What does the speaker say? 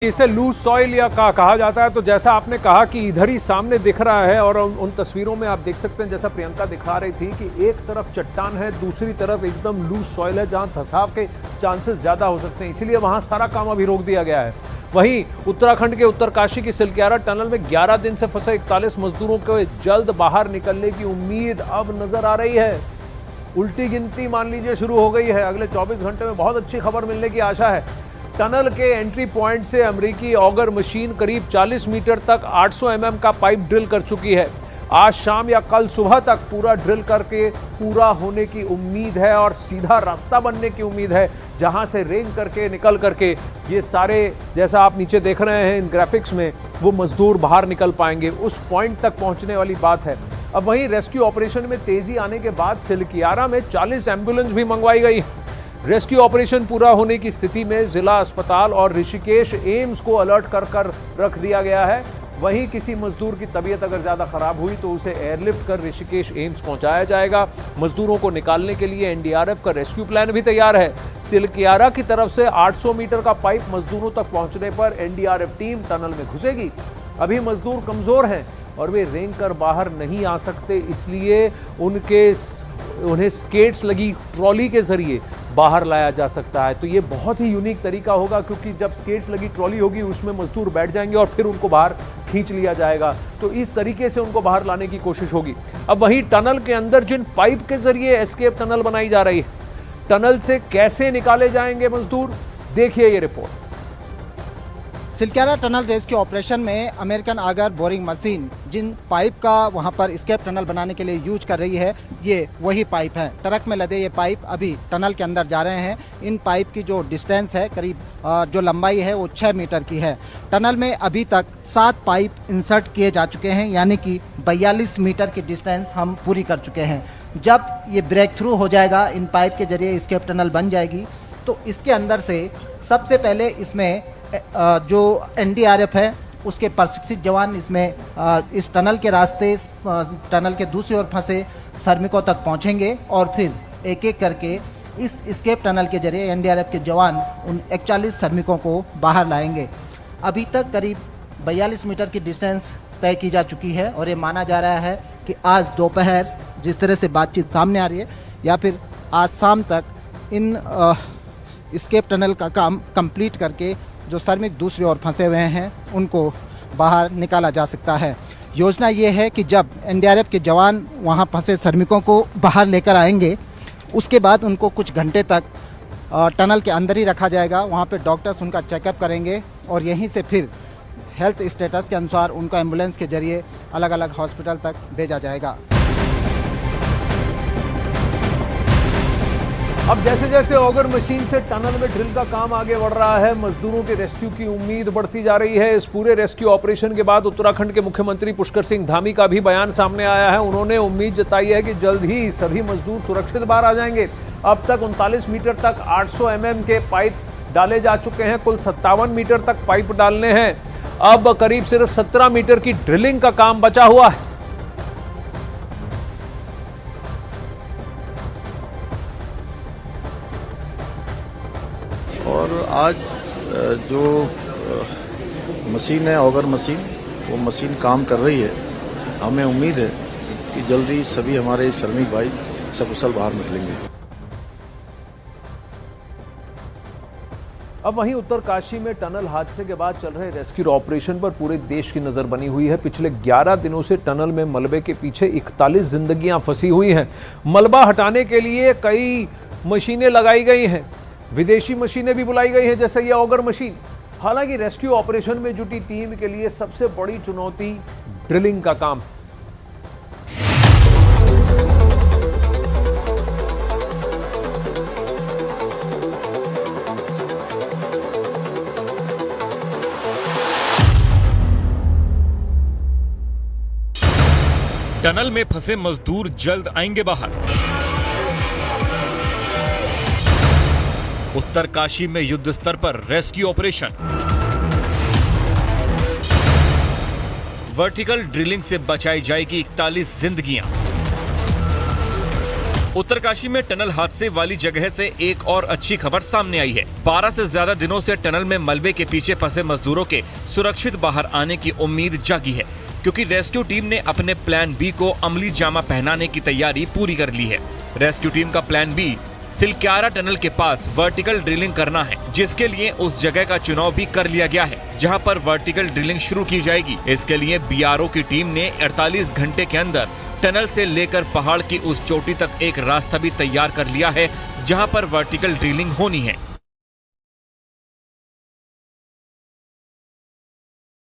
इसे loose soil या कहा जाता है। तो जैसा आपने कहा कि इधर ही सामने दिख रहा है और उन तस्वीरों में आप देख सकते हैं, जैसा प्रियंका दिखा रही थी कि एक तरफ चट्टान है, दूसरी तरफ एकदम लूज सॉइल है जहां धंसाव के चांसेस ज्यादा हो सकते हैं, इसलिए वहां सारा काम अभी रोक दिया गया है। वहीं उत्तराखंड के उत्तरकाशी की सिलक्यारा टनल में 11 दिन से फंसे 41 मजदूरों को जल्द बाहर निकलने की उम्मीद अब नजर आ रही है। उल्टी गिनती मान लीजिए शुरू हो गई है। अगले 24 घंटे में बहुत अच्छी खबर मिलने की आशा है। टनल के एंट्री पॉइंट से अमेरिकी ऑगर मशीन करीब 40 मीटर तक 800 mm का पाइप ड्रिल कर चुकी है। आज शाम या कल सुबह तक पूरा ड्रिल करके पूरा होने की उम्मीद है और सीधा रास्ता बनने की उम्मीद है, जहां से रेंग करके निकल करके ये सारे, जैसा आप नीचे देख रहे हैं इन ग्राफिक्स में, वो मजदूर बाहर निकल पाएंगे। उस पॉइंट तक पहुंचने वाली बात है। अब वहीं रेस्क्यू ऑपरेशन में तेजी आने के बाद सिलक्यारा में 40 एम्बुलेंस भी मंगवाई गई। रेस्क्यू ऑपरेशन पूरा होने की स्थिति में जिला अस्पताल और ऋषिकेश एम्स को अलर्ट कर रख दिया गया है। वहीं किसी मजदूर की तबीयत अगर ज्यादा खराब हुई तो उसे एयरलिफ्ट कर ऋषिकेश एम्स पहुंचाया जाएगा। मजदूरों को निकालने के लिए एनडीआरएफ का रेस्क्यू प्लान भी तैयार है। सिलक्यारा की तरफ से 800 मीटर का पाइप मजदूरों तक पहुंचने पर एनडीआरएफ टीम टनल में घुसेगी। अभी मजदूर कमजोर हैं और वे रेंग कर बाहर नहीं आ सकते, इसलिए उन्हें स्केट्स लगी ट्रॉली के जरिए बाहर लाया जा सकता है। तो ये बहुत ही यूनिक तरीका होगा, क्योंकि जब स्केट्स लगी ट्रॉली होगी उसमें मजदूर बैठ जाएंगे और फिर उनको बाहर खींच लिया जाएगा। तो इस तरीके से उनको बाहर लाने की कोशिश होगी। अब वहीं टनल के अंदर जिन पाइप के जरिए एस्केप टनल बनाई जा रही है, टनल से कैसे निकाले जाएंगे मजदूर, देखिए ये report. Silkyara tunnel rescue operation में अमेरिकन आगर बोरिंग मशीन जिन पाइप का वहां पर स्केप टनल बनाने के लिए यूज कर रही है, ये वही पाइप है। ट्रक में लदे ये पाइप अभी टनल के अंदर जा रहे हैं। इन पाइप की जो डिस्टेंस है, करीब जो लंबाई है वो 6 मीटर की है। टनल में अभी तक 7 पाइप इंसर्ट किए जा चुके हैं, यानी कि 42 मीटर की डिस्टेंस हम पूरी कर चुके हैं। जब ये ब्रेक थ्रू हो जाएगा, इन पाइप के जरिए स्केप टनल बन जाएगी, तो इसके अंदर से सबसे पहले इसमें जो एनडीआरएफ है उसके प्रशिक्षित जवान इसमें इस टनल के रास्ते, टनल के दूसरी ओर फंसे श्रमिकों तक पहुंचेंगे और फिर एक एक करके इस स्केप टनल के जरिए एनडीआरएफ के जवान उन 41 श्रमिकों को बाहर लाएंगे। अभी तक करीब 42 मीटर की डिस्टेंस तय की जा चुकी है और ये माना जा रहा है कि आज दोपहर जिस तरह से बातचीत सामने आ रही है, या फिर आज शाम तक इन स्केप टनल का काम कंप्लीट करके जो श्रमिक दूसरी ओर फंसे हुए हैं उनको बाहर निकाला जा सकता है। योजना ये है कि जब एनडीआरएफ के जवान वहां फंसे श्रमिकों को बाहर लेकर आएंगे, उसके बाद उनको कुछ घंटे तक टनल के अंदर ही रखा जाएगा। वहां पे डॉक्टर्स उनका चेकअप करेंगे और यहीं से फिर हेल्थ स्टेटस के अनुसार उनको एम्बुलेंस के जरिए अलग अलग हॉस्पिटल तक भेजा जाएगा। अब जैसे जैसे ऑगर मशीन से टनल में ड्रिल का काम आगे बढ़ रहा है, मजदूरों के रेस्क्यू की उम्मीद बढ़ती जा रही है। इस पूरे रेस्क्यू ऑपरेशन के बाद उत्तराखंड के मुख्यमंत्री पुष्कर सिंह धामी का भी बयान सामने आया है। उन्होंने उम्मीद जताई है कि जल्द ही सभी मजदूर सुरक्षित बाहर आ जाएंगे। अब तक 39 मीटर तक 800 mm के पाइप डाले जा चुके हैं। कुल 57 मीटर तक पाइप डालने हैं। अब करीब सिर्फ 17 मीटर की ड्रिलिंग का काम बचा हुआ है। और आज जो मशीन है, ऑगर मशीन, वो मशीन काम कर रही है। हमें उम्मीद है कि जल्दी सभी हमारे श्रमिक भाई सकुशल बाहर निकलेंगे। अब वहीं उत्तरकाशी में टनल हादसे के बाद चल रहे रेस्क्यू ऑपरेशन पर पूरे देश की नजर बनी हुई है। पिछले 11 दिनों से टनल में मलबे के पीछे 41 जिंदगियां फंसी हुई हैं। मलबा हटाने के लिए कई मशीनें लगाई गई हैं, विदेशी मशीनें भी बुलाई गई हैं, जैसे ये ऑगर मशीन। हालांकि रेस्क्यू ऑपरेशन में जुटी टीम के लिए सबसे बड़ी चुनौती ड्रिलिंग का काम है। टनल में फंसे मजदूर जल्द आएंगे बाहर। उत्तरकाशी में युद्ध स्तर पर रेस्क्यू ऑपरेशन। वर्टिकल ड्रिलिंग से बचाई जाएगी 41 जिंदगियां। उत्तरकाशी में टनल हादसे वाली जगह से एक और अच्छी खबर सामने आई है। 12 से ज्यादा दिनों से टनल में मलबे के पीछे फंसे मजदूरों के सुरक्षित बाहर आने की उम्मीद जागी है, क्योंकि रेस्क्यू टीम ने अपने प्लान बी को अमली जामा पहनाने की तैयारी पूरी कर ली है। रेस्क्यू टीम का प्लान बी सिलक्यारा टनल के पास वर्टिकल ड्रिलिंग करना है, जिसके लिए उस जगह का चुनाव भी कर लिया गया है जहां पर वर्टिकल ड्रिलिंग शुरू की जाएगी। इसके लिए बीआरओ की टीम ने 48 घंटे के अंदर टनल से लेकर पहाड़ की उस चोटी तक एक रास्ता भी तैयार कर लिया है जहां पर वर्टिकल ड्रिलिंग होनी है।